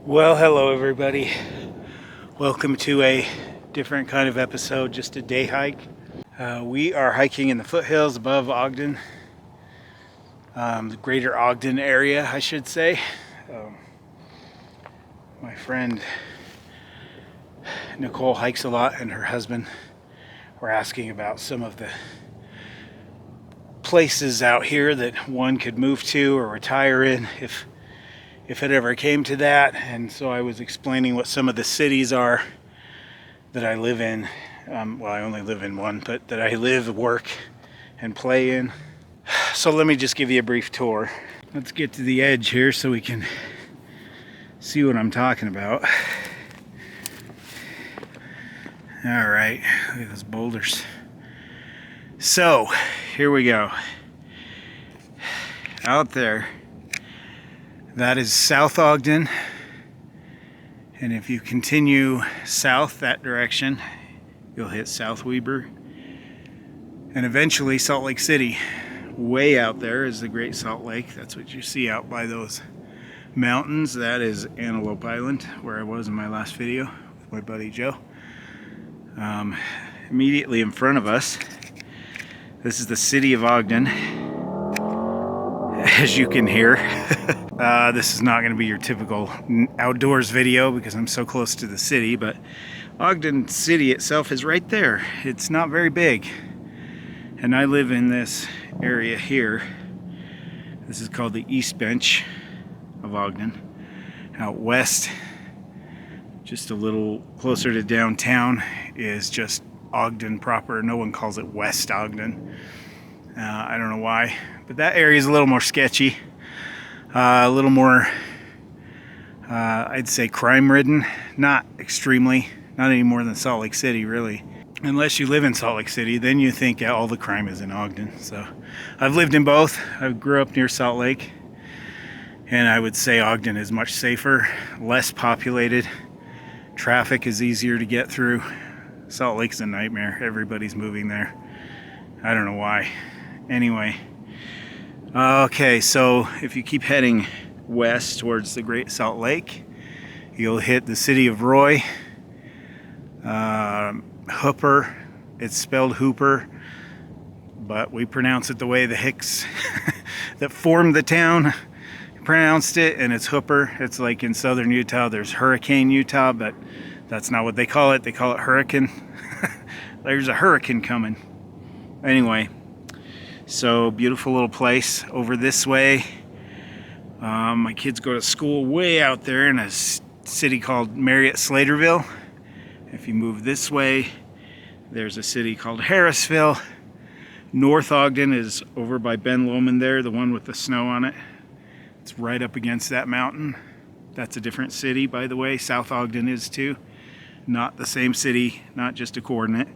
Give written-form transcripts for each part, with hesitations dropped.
Well, hello everybody. Welcome to a different kind of episode, just a day hike. We are hiking in the foothills above Ogden, the greater Ogden area, I should say. My friend Nicole hikes a lot, and her husband were asking about some of the places out here that one could move to or retire in if it ever came to that. And so I was explaining what some of the cities are that I live in. Well, I only live in one, but that I live, work, and play in. So let me just give you a brief tour. Let's get to the edge here so we can see what I'm talking about. All right, look at those boulders. So here we go. Out there, that is South Ogden, and if you continue south that direction, you'll hit South Weber, and eventually Salt Lake City. Way out there is the Great Salt Lake. That's what you see out by those mountains. That is Antelope Island, where I was in my last video with my buddy Joe. Immediately in front of us, this is the city of Ogden, as you can hear. This is not going to be your typical outdoors video because I'm so close to the city, but Ogden City itself is right there. It's not very big, and I live in this area here. This is called the East Bench of Ogden. Out west, just a little closer to downtown, is just Ogden proper. No one calls it West Ogden. I don't know why, but that area is a little more sketchy. A little more, I'd say, crime-ridden. Not extremely, not any more than Salt Lake City, really. Unless you live in Salt Lake City, then you think all the crime is in Ogden. So I've lived in both. I grew up near Salt Lake, and I would say Ogden is much safer, less populated. Traffic is easier to get through. Salt Lake's a nightmare. Everybody's moving there. I don't know why. Anyway. Okay, so if you keep heading west towards the Great Salt Lake, you'll hit the city of Roy. Hooper, it's spelled Hooper, but we pronounce it the way the Hicks that formed the town pronounced it, and it's Hooper. It's like in southern Utah, there's Hurricane, Utah, but that's not what they call it. They call it Hurricane. There's a hurricane coming. Anyway. So beautiful little place over this way. My kids go to school way out there in a city called Marriott Slaterville. If you move this way, there's a city called Harrisville. North Ogden is over by Ben Lomond there, the one with the snow on it. It's right up against that mountain. That's a different city, by the way. South Ogden is too. Not the same city, not just a coordinate.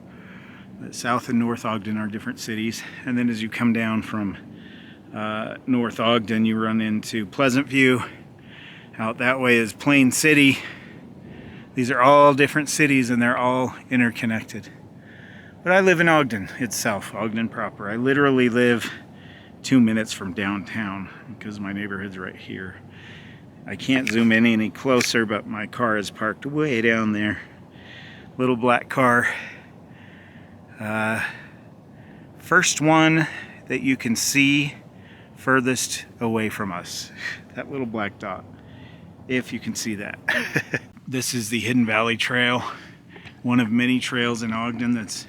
South and North Ogden are different cities. And then as you come down from North Ogden, you run into Pleasant View. Out that way is Plain City. These are all different cities, and they're all interconnected. But I live in Ogden itself, Ogden proper. I literally live 2 minutes from downtown because my neighborhood's right here. I can't zoom in any closer, but my car is parked way down there. Little black car. First one that you can see furthest away from us. That little black dot, if you can see that. This is the Hidden Valley Trail, one of many trails in Ogden that's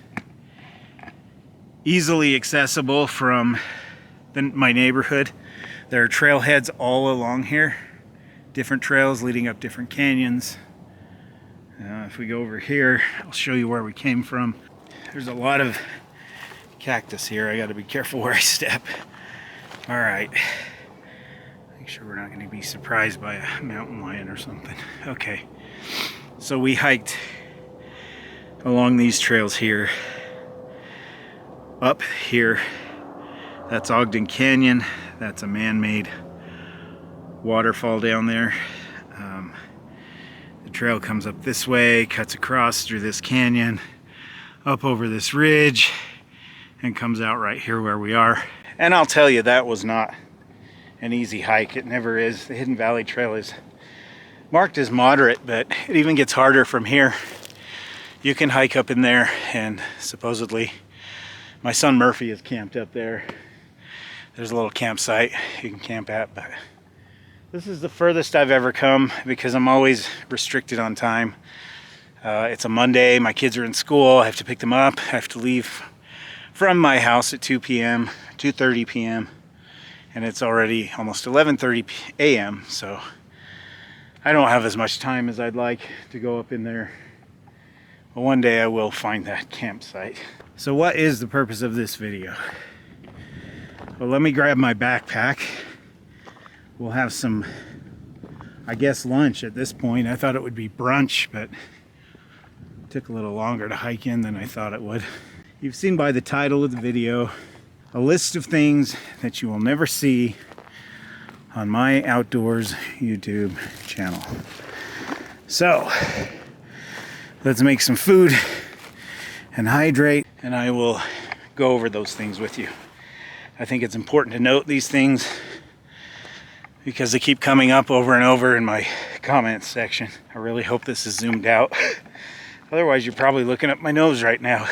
easily accessible from my neighborhood. There are trailheads all along here, different trails leading up different canyons. If we go over here, I'll show you where we came from. There's a lot of cactus here. I got to be careful where I step. All right. Make sure we're not going to be surprised by a mountain lion or something. Okay. So we hiked along these trails here. Up here, that's Ogden Canyon. That's a man-made waterfall down there. The trail comes up this way, cuts across through this canyon, up over this ridge, and comes out right here where we are. And I'll tell you, that was not an easy hike. It never is. The Hidden Valley Trail is marked as moderate, but it even gets harder from here. You can hike up in there, and supposedly my son Murphy is camped up there. There's a little campsite you can camp at, but this is the furthest I've ever come because I'm always restricted on time. It's a Monday, my kids are in school, I have to pick them up, I have to leave from my house at 2 p.m., 2:30 p.m., and it's already almost 11:30 a.m., so I don't have as much time as I'd like to go up in there. But one day I will find that campsite. So what is the purpose of this video? Well, let me grab my backpack. We'll have some, I guess, lunch at this point. I thought it would be brunch, but it took a little longer to hike in than I thought it would. You've seen by the title of the video a list of things that you will never see on my Outdoors YouTube channel. So let's make some food and hydrate, and I will go over those things with you. I think it's important to note these things because they keep coming up over and over in my comments section. I really hope this is zoomed out. Otherwise, you're probably looking at my nose right now.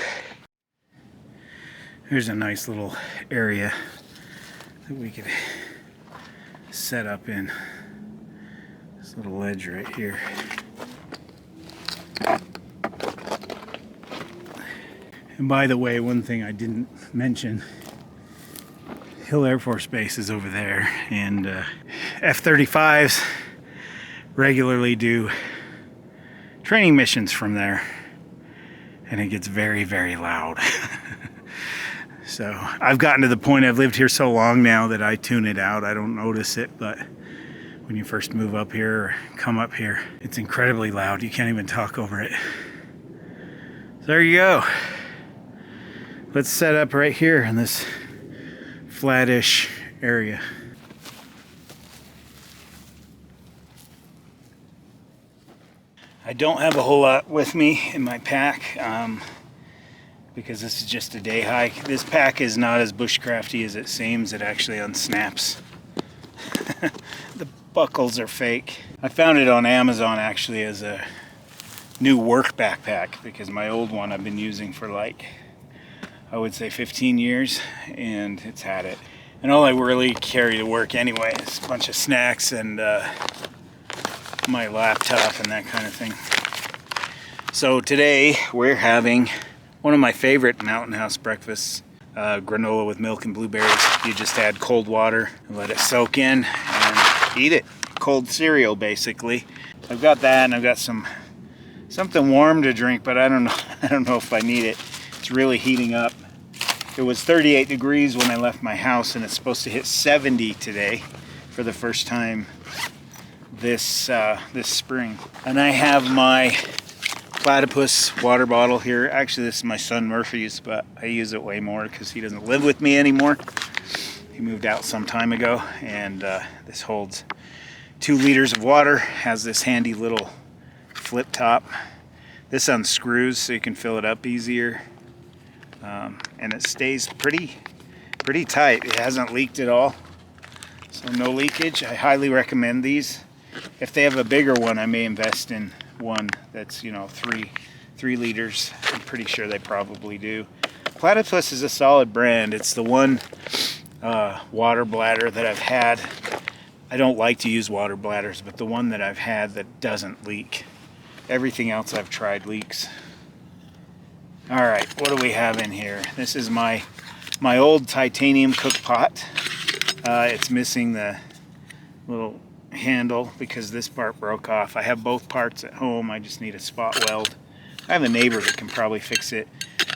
Here's a nice little area that we could set up in. This little ledge right here. And by the way, one thing I didn't mention, Hill Air Force Base is over there, and F-35s regularly do training missions from there, and it gets very, very loud. So I've gotten to the point, I've lived here so long now that I tune it out. I don't notice it, but when you first move up here or come up here, it's incredibly loud. You can't even talk over it. So there you go. Let's set up right here in this flattish area. I don't have a whole lot with me in my pack because this is just a day hike. This pack is not as bushcrafty as it seems. It actually unsnaps. The buckles are fake. I found it on Amazon actually as a new work backpack because my old one I've been using for like, I would say 15 years, and it's had it. And all I really carry to work anyway is a bunch of snacks and my laptop and that kind of thing. So today we're having one of my favorite Mountain House breakfasts, granola with milk and blueberries. You just add cold water and let it soak in and eat it. Cold cereal, basically. I've got that, and I've got something warm to drink, but I don't know if I need it. It's really heating up. It was 38 degrees when I left my house, and it's supposed to hit 70 today for the first time this spring. And I have my Platypus water bottle here. Actually, this is my son Murphy's, but I use it way more because he doesn't live with me anymore. He moved out some time ago, and this holds 2 liters of water. Has this handy little flip top. This unscrews so you can fill it up easier, and it stays pretty tight. It hasn't leaked at all, so no leakage. I highly recommend these. If they have a bigger one, I may invest in one that's, you know, 3 liters. I'm pretty sure they probably do. Platypus is a solid brand. It's the one water bladder that I've had. I don't like to use water bladders, but the one that I've had that doesn't leak. Everything else I've tried leaks. All right, what do we have in here? This is my old titanium cook pot. It's missing the little handle because this part broke off. I have both parts at home. I just need a spot weld. I have a neighbor that can probably fix it.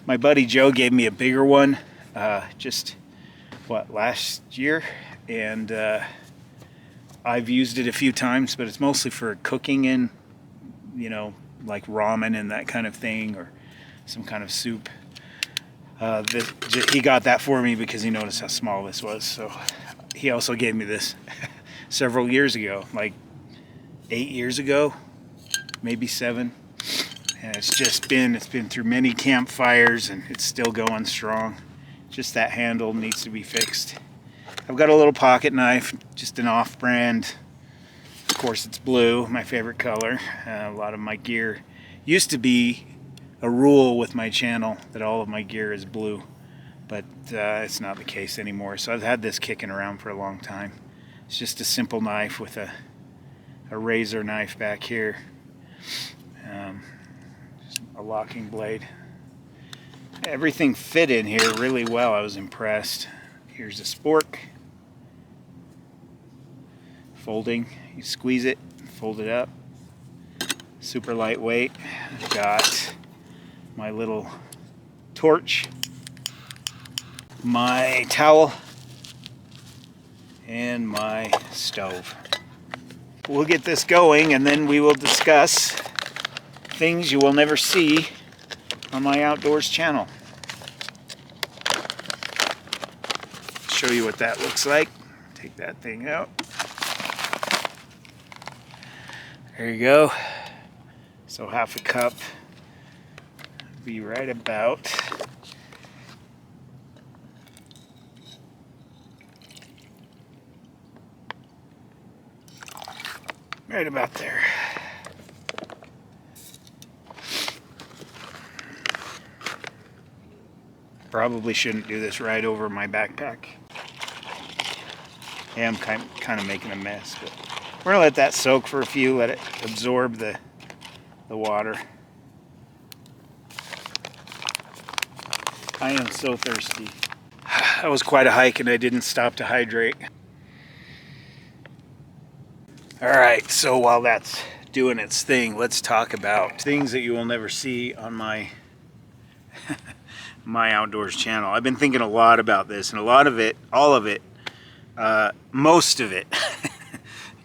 My buddy Joe gave me a bigger one just last year, and I've used it a few times, but it's mostly for cooking in, you know, like ramen and that kind of thing, or some kind of soup. He got that for me because he noticed how small this was. So he also gave me this several years ago, like 8 years ago, maybe 7. And it's been through many campfires, and it's still going strong. Just that handle needs to be fixed. I've got a little pocket knife, just an off-brand course, it's blue, my favorite color. A lot of my gear used to be a rule with my channel that all of my gear is blue, but it's not the case anymore. So I've had this kicking around for a long time. It's just a simple knife with a razor knife back here, just a locking blade. Everything fit in here really well. I was impressed. Here's a spork. Folding, you squeeze it, fold it up. Super lightweight. I've got my little torch, my towel, and my stove. We'll get this going and then we will discuss things you will never see on my outdoors channel. Show you what that looks like. Take that thing out. There you go. So half a cup would be right about there. Probably shouldn't do this right over my backpack. Yeah, I'm kind of making a mess, but we're gonna let that soak for a few, let it absorb the water. I am so thirsty. That was quite a hike and I didn't stop to hydrate. Alright, so while that's doing its thing, let's talk about things that you will never see on my my outdoors channel. I've been thinking a lot about this, and a lot of it, all of it, most of it,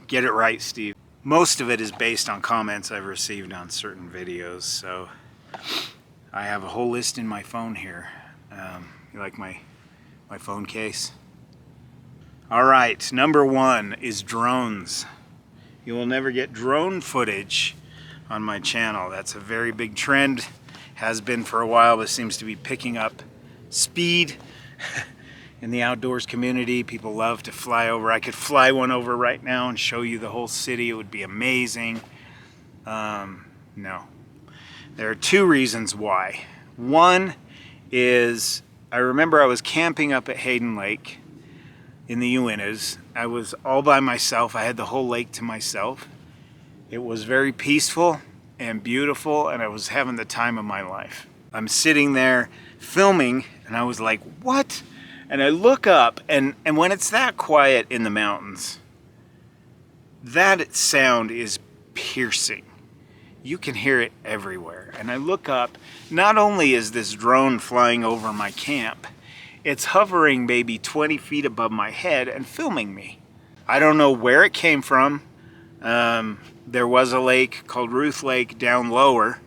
get it right, Steve. Most of it is based on comments I've received on certain videos, so I have a whole list in my phone here. You like my phone case? Alright, number one is drones. You will never get drone footage on my channel. That's a very big trend. Has been for a while, but seems to be picking up speed in the outdoors community. People love to fly over. I could fly one over right now and show you the whole city. It would be amazing. No. There are two reasons why. One is, I remember I was camping up at Hayden Lake in the Uintas. I was all by myself. I had the whole lake to myself. It was very peaceful and beautiful, and I was having the time of my life. I'm sitting there filming, and I was like, what? And I look up, and when it's that quiet in the mountains, that sound is piercing. You can hear it everywhere. And I look up, not only is this drone flying over my camp, it's hovering maybe 20 feet above my head and filming me. I don't know where it came from. There was a lake called Ruth Lake down lower,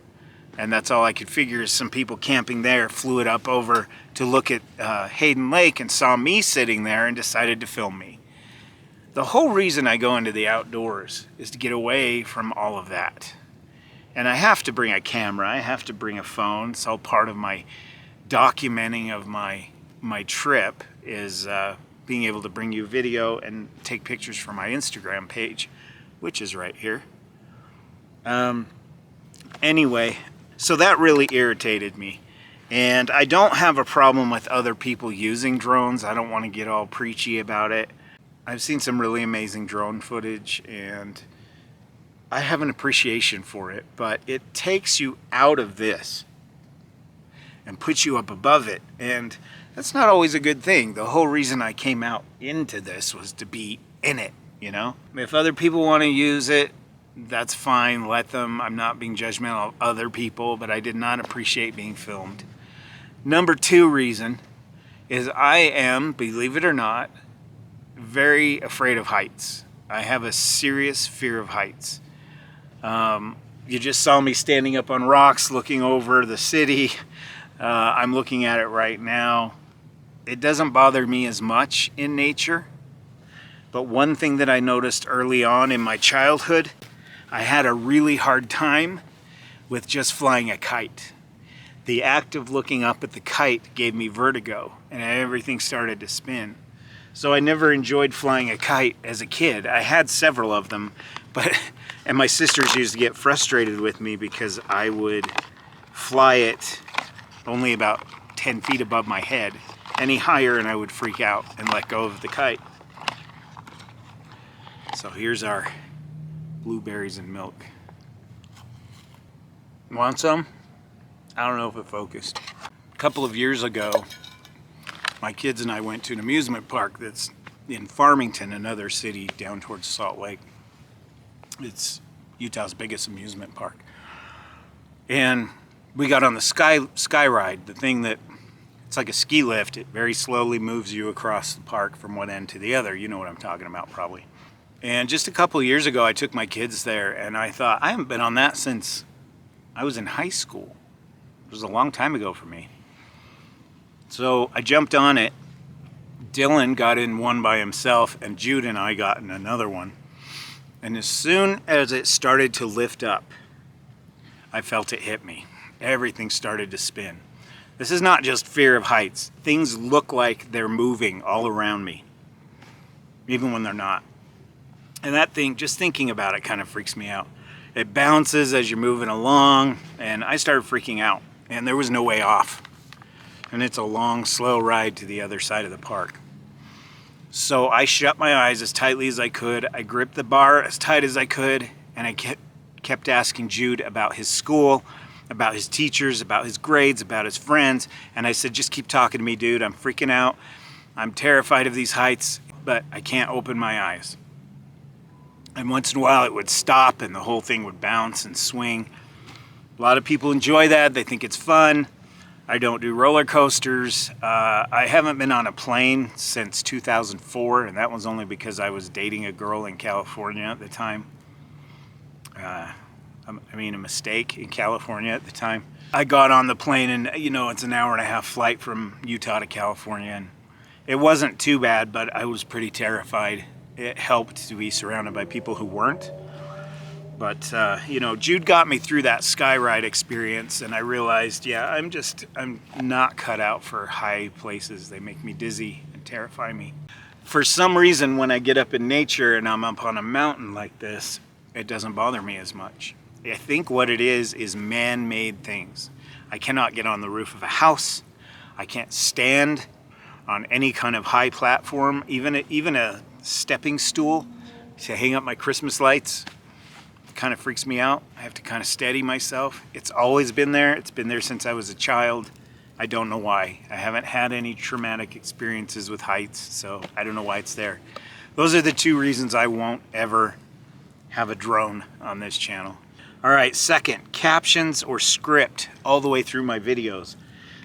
and that's all I could figure is some people camping there flew it up over to look at Hayden Lake and saw me sitting there and decided to film me. The whole reason I go into the outdoors is to get away from all of that. And I have to bring a camera, I have to bring a phone. It's all part of my documenting of my trip is being able to bring you video and take pictures for my Instagram page, which is right here. Anyway, so that really irritated me. And I don't have a problem with other people using drones. I don't want to get all preachy about it. I've seen some really amazing drone footage and I have an appreciation for it, but it takes you out of this and puts you up above it. And that's not always a good thing. The whole reason I came out into this was to be in it, you know? If other people want to use it, that's fine, let them. I'm not being judgmental of other people, but I did not appreciate being filmed. Number two reason is I am, believe it or not, very afraid of heights. I have a serious fear of heights. You just saw me standing up on rocks looking over the city. I'm looking at it right now. It doesn't bother me as much in nature, but one thing that I noticed early on in my childhood, I had a really hard time with just flying a kite. The act of looking up at the kite gave me vertigo and everything started to spin. So I never enjoyed flying a kite as a kid. I had several of them, and my sisters used to get frustrated with me because I would fly it only about 10 feet above my head. Any higher and I would freak out and let go of the kite. So here's our blueberries and milk. Want some? I don't know if it focused. A couple of years ago, my kids and I went to an amusement park that's in Farmington, another city down towards Salt Lake. It's Utah's biggest amusement park. And we got on the sky ride, the thing that, it's like a ski lift. It very slowly moves you across the park from one end to the other. You know what I'm talking about probably. And just a couple of years ago, I took my kids there and I thought, I haven't been on that since I was in high school. It was a long time ago for me. So I jumped on it. Dylan got in one by himself and Jude and I got in another one. And as soon as it started to lift up, I felt it hit me. Everything started to spin. This is not just fear of heights. Things look like they're moving all around me, even when they're not. And that thing, just thinking about it kind of freaks me out. It bounces as you're moving along, and I started freaking out, and there was no way off. And it's a long, slow ride to the other side of the park. So I shut my eyes as tightly as I could. I gripped the bar as tight as I could, and I kept asking Jude about his school, about his teachers, about his grades, about his friends. And I said, just keep talking to me, dude. I'm freaking out. I'm terrified of these heights, but I can't open my eyes. And once in a while it would stop and the whole thing would bounce and swing. A lot of people enjoy that. They think it's fun. I don't do roller coasters. I haven't been on a plane since 2004, and that was only because I was dating a girl in California at the time. A mistake in California at the time. I got on the plane and, it's an hour and a half flight from Utah to California, and it wasn't too bad, but I was pretty terrified. It helped to be surrounded by people who weren't. But, Jude got me through that sky ride experience, and I realized, I'm not cut out for high places. They make me dizzy and terrify me. For some reason, when I get up in nature and I'm up on a mountain like this, it doesn't bother me as much. I think what it is man-made things. I cannot get on the roof of a house. I can't stand on any kind of high platform, even a stepping stool to hang up my Christmas lights. It kind of freaks me out. I have to kind of steady myself. It's always been there. It's been there since I was a child. I don't know why. I haven't had any traumatic experiences with heights, so I don't know why it's there. Those are the two reasons I won't ever have a drone on this channel. All right, second, captions or script all the way through my videos.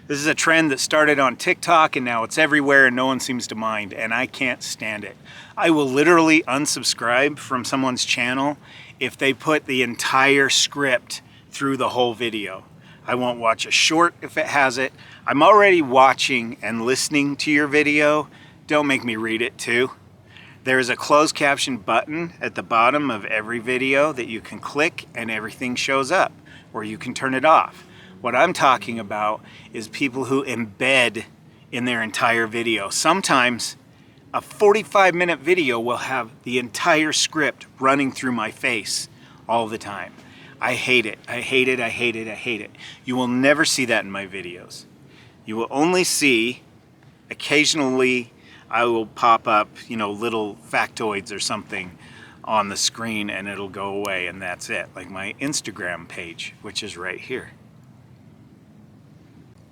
This is a trend that started on TikTok and now it's everywhere and no one seems to mind, and I can't stand it. I will literally unsubscribe from someone's channel if they put the entire script through the whole video. I won't watch a short if it has it. I'm already watching and listening to your video. Don't make me read it too. There is a closed caption button at the bottom of every video that you can click and everything shows up, or you can turn it off. What I'm talking about is people who embed in their entire video. Sometimes a 45-minute video will have the entire script running through my face all the time. I hate it. I hate it. I hate it. I hate it. You will never see that in my videos. You will only see occasionally I will pop up, little factoids or something on the screen and it'll go away and that's it. Like my Instagram page, which is right here.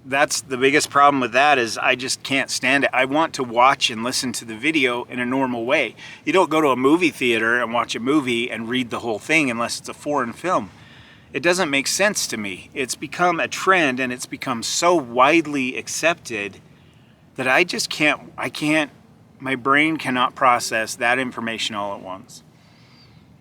That's the biggest problem with that is I just can't stand it. I want to watch and listen to the video in a normal way. You don't go to a movie theater and watch a movie and read the whole thing unless it's a foreign film. It doesn't make sense to me. It's become a trend and it's become so widely accepted that my brain cannot process that information all at once.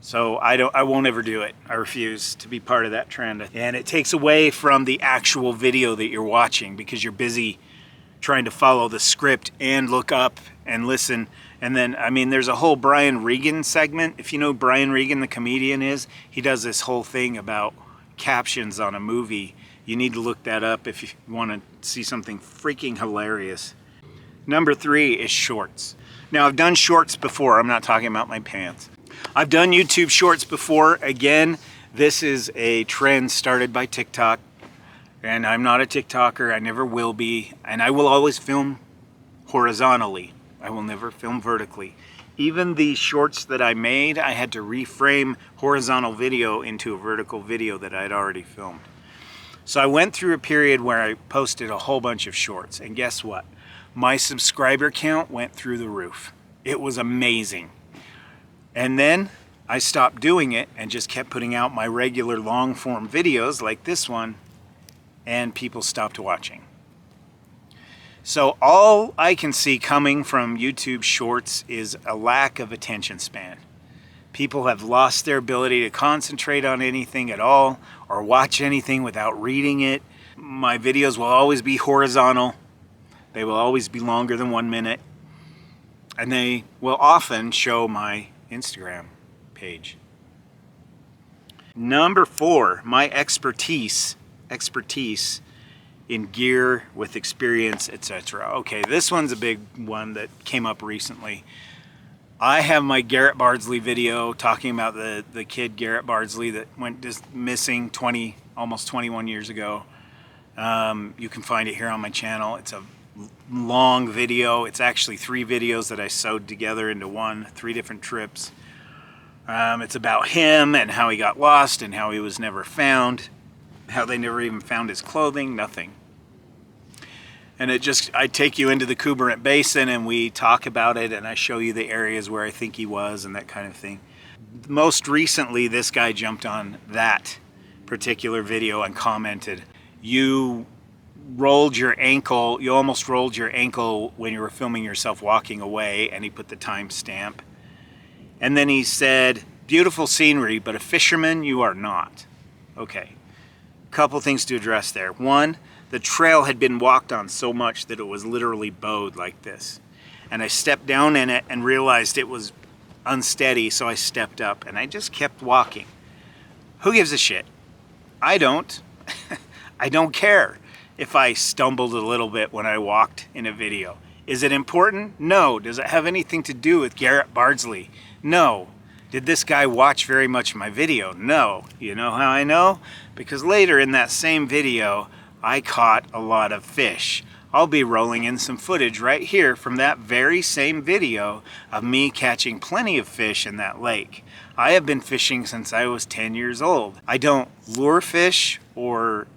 So I won't ever do it. I refuse to be part of that trend. And it takes away from the actual video that you're watching because you're busy trying to follow the script and look up and listen. And then, there's a whole Brian Regan segment. If you know who Brian Regan, the comedian, is, he does this whole thing about captions on a movie. You need to look that up if you want to see something freaking hilarious. Number 3 is shorts. Now, I've done shorts before. I'm not talking about my pants. I've done YouTube shorts before. Again, this is a trend started by TikTok. And I'm not a TikToker. I never will be. And I will always film horizontally. I will never film vertically. Even the shorts that I made, I had to reframe horizontal video into a vertical video that I'd already filmed. So I went through a period where I posted a whole bunch of shorts. And guess what? My subscriber count went through the roof. It was amazing. And then I stopped doing it and just kept putting out my regular long form videos like this one, and people stopped watching. So all I can see coming from YouTube shorts is a lack of attention span. People have lost their ability to concentrate on anything at all or watch anything without reading it. My videos will always be horizontal. They will always be longer than 1 minute. And they will often show my Instagram page. Number 4, my expertise in gear with experience, etc. Okay, this one's a big one that came up recently. I have my Garrett Bardsley video talking about the kid Garrett Bardsley that went just missing almost 21 years ago. You can find it here on my channel. It's a long video. It's actually 3 videos that I sewed together into one, 3 different trips. It's about him and how he got lost and how he was never found, how they never even found his clothing, nothing. And I take you into the Kubernet Basin and we talk about it, and I show you the areas where I think he was and that kind of thing. Most recently, this guy jumped on that particular video and commented, you almost rolled your ankle when you were filming yourself walking away, and he put the timestamp. And then he said, beautiful scenery, but a fisherman you are not. Okay, couple things to address there. One, the trail had been walked on so much that it was literally bowed like this. And I stepped down in it and realized it was unsteady, so I stepped up and I just kept walking. Who gives a shit? I don't. I don't care if I stumbled a little bit when I walked in a video. Is it important? No. Does it have anything to do with Garrett Bardsley? No. Did this guy watch very much of my video? No. You know how I know? Because later in that same video, I caught a lot of fish. I'll be rolling in some footage right here from that very same video of me catching plenty of fish in that lake. I have been fishing since I was 10 years old. I don't lure fish or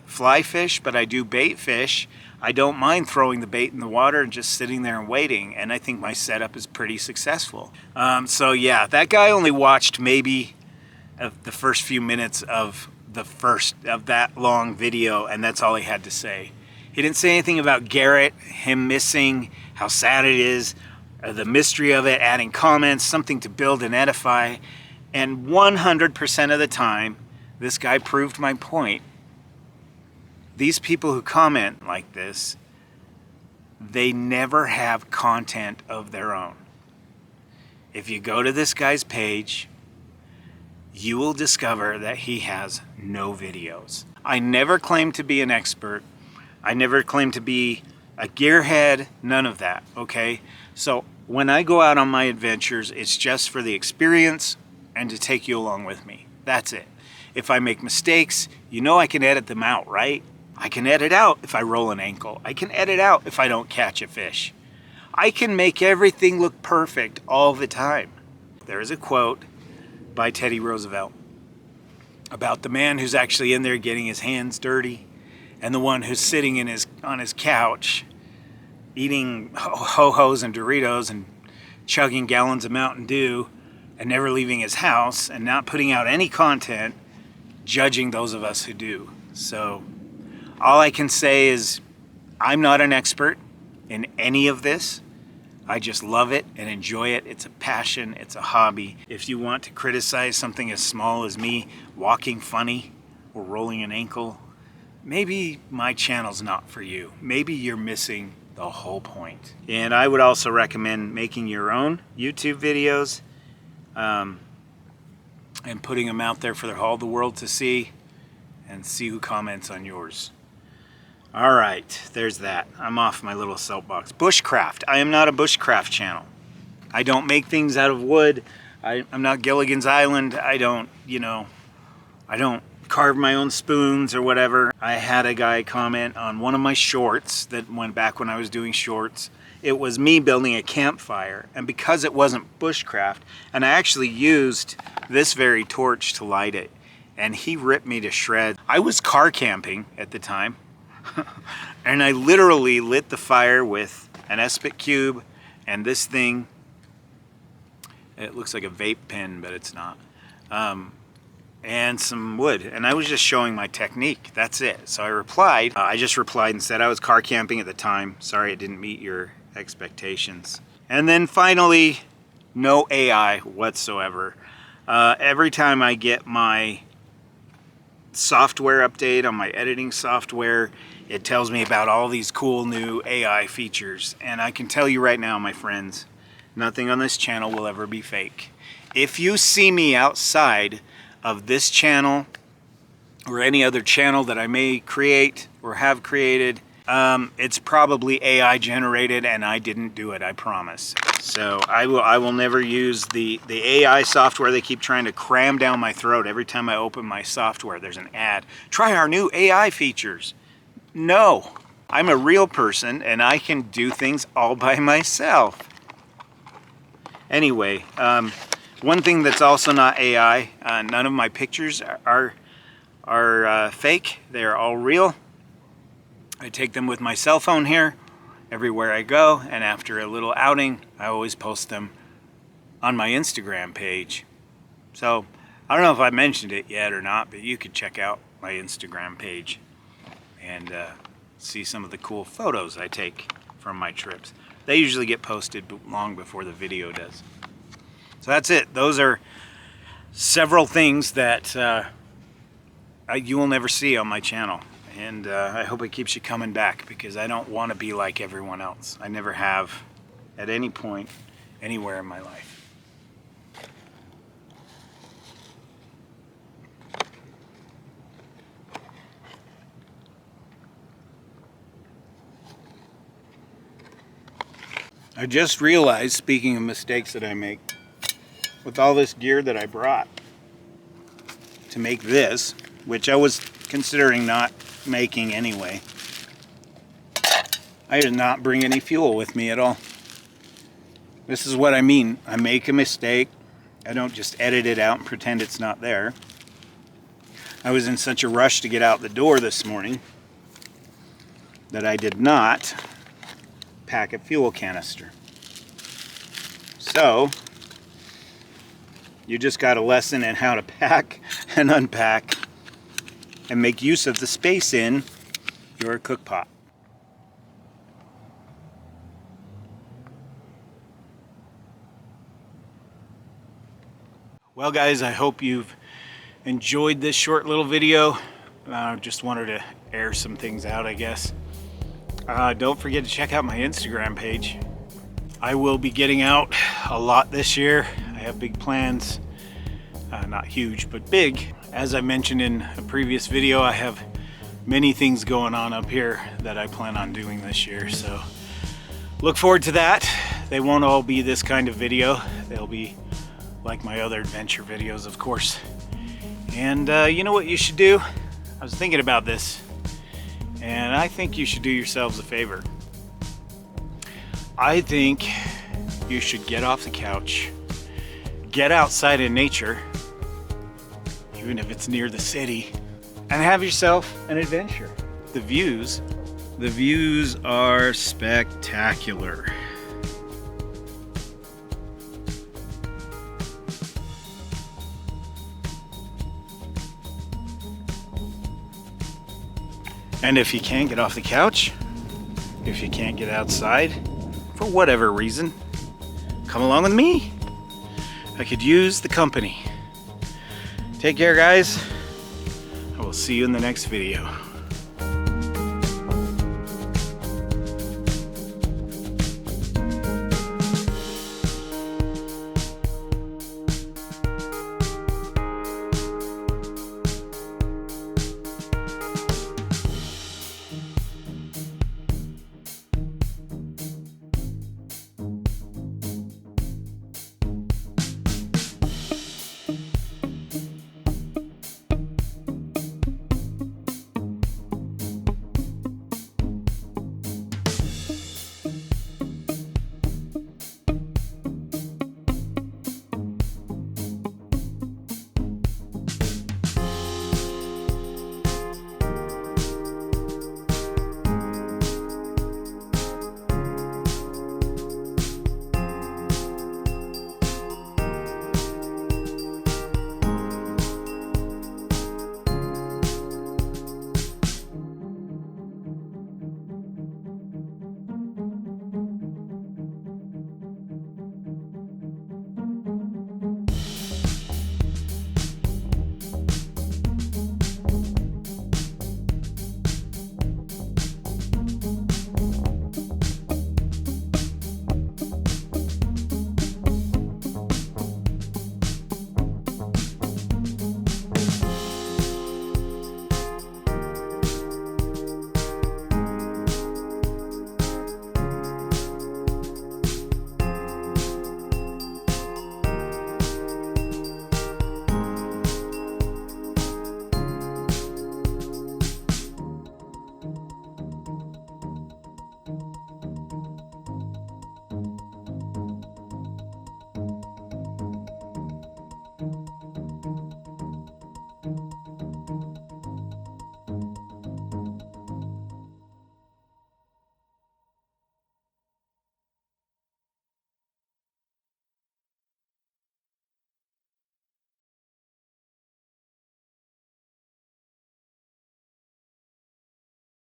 fly fish, but I do bait fish. I don't mind throwing the bait in the water and just sitting there and waiting, and I think my setup is pretty successful. So yeah, that guy only watched maybe the first few minutes of that long video, and that's all he had to say. He didn't say anything about Garrett, him missing, how sad it is, the mystery of it, adding comments, something to build and edify. And 100% of the time, this guy proved my point. These people who comment like this, they never have content of their own. If you go to this guy's page, you will discover that he has no videos. I never claimed to be an expert. I never claimed to be a gearhead, none of that, okay? So when I go out on my adventures, it's just for the experience and to take you along with me. That's it. If I make mistakes, you know I can edit them out, right? I can edit out if I roll an ankle. I can edit out if I don't catch a fish. I can make everything look perfect all the time. There is a quote by Teddy Roosevelt about the man who's actually in there getting his hands dirty and the one who's sitting on his couch eating Ho-Hos and Doritos and chugging gallons of Mountain Dew and never leaving his house and not putting out any content, judging those of us who do. So all I can say is I'm not an expert in any of this. I just love it and enjoy it. It's a passion, it's a hobby. If you want to criticize something as small as me walking funny or rolling an ankle, maybe my channel's not for you. Maybe you're missing the whole point. And I would also recommend making your own YouTube videos and putting them out there for all the world to see and see who comments on yours. All right, there's that. I'm off my little soapbox. Bushcraft. I am not a bushcraft channel. I don't make things out of wood. I'm not Gilligan's Island. I don't carve my own spoons or whatever. I had a guy comment on one of my shorts that went back when I was doing shorts. It was me building a campfire, and because it wasn't bushcraft, and I actually used this very torch to light it, and he ripped me to shreds. I was car camping at the time, and I literally lit the fire with an Espit cube and this thing. It looks like a vape pen, but it's not. And some wood, and I was just showing my technique. That's it. So I replied. I just replied and said I was car camping at the time. Sorry it didn't meet your expectations. And then finally, no AI whatsoever. Every time I get my software update on my editing software, it tells me about all these cool new AI features. And I can tell you right now, my friends, nothing on this channel will ever be fake. If you see me outside of this channel or any other channel that I may create or have created, it's probably AI generated, and I didn't do it, I promise. So I will never use the AI software. They keep trying to cram down my throat. Every time I open my software, there's an ad. Try our new AI features. No, I'm a real person, and I can do things all by myself. Anyway, one thing that's also not AI, none of my pictures are fake. They're all real. I take them with my cell phone here everywhere I go, and after a little outing, I always post them on my Instagram page. So I don't know if I mentioned it yet or not, but you could check out my Instagram page and see some of the cool photos I take from my trips. They usually get posted long before the video does. So that's it. Those are several things that you will never see on my channel. And I hope it keeps you coming back, because I don't want to be like everyone else. I never have at any point, anywhere in my life. I just realized, speaking of mistakes that I make, with all this gear that I brought to make this, which I was considering not making anyway, I did not bring any fuel with me at all. This is what I mean. I make a mistake. I don't just edit it out and pretend it's not there. I was in such a rush to get out the door this morning that I did not pack a fuel canister. So you just got a lesson in how to pack and unpack and make use of the space in your cook pot. Well guys, I hope you've enjoyed this short little video. Just wanted to air some things out, I guess. Don't forget to check out my Instagram page. I will be getting out a lot this year. I have big plans. Not huge, but big. As I mentioned in a previous video, I have many things going on up here that I plan on doing this year. So look forward to that. They won't all be this kind of video. They'll be like my other adventure videos, of course. And you know what you should do? I was thinking about this, and I think you should do yourselves a favor. I think you should get off the couch, get outside in nature, even if it's near the city, and have yourself an adventure. The views are spectacular. And if you can't get off the couch, if you can't get outside, for whatever reason, come along with me. I could use the company. Take care, guys. I will see you in the next video.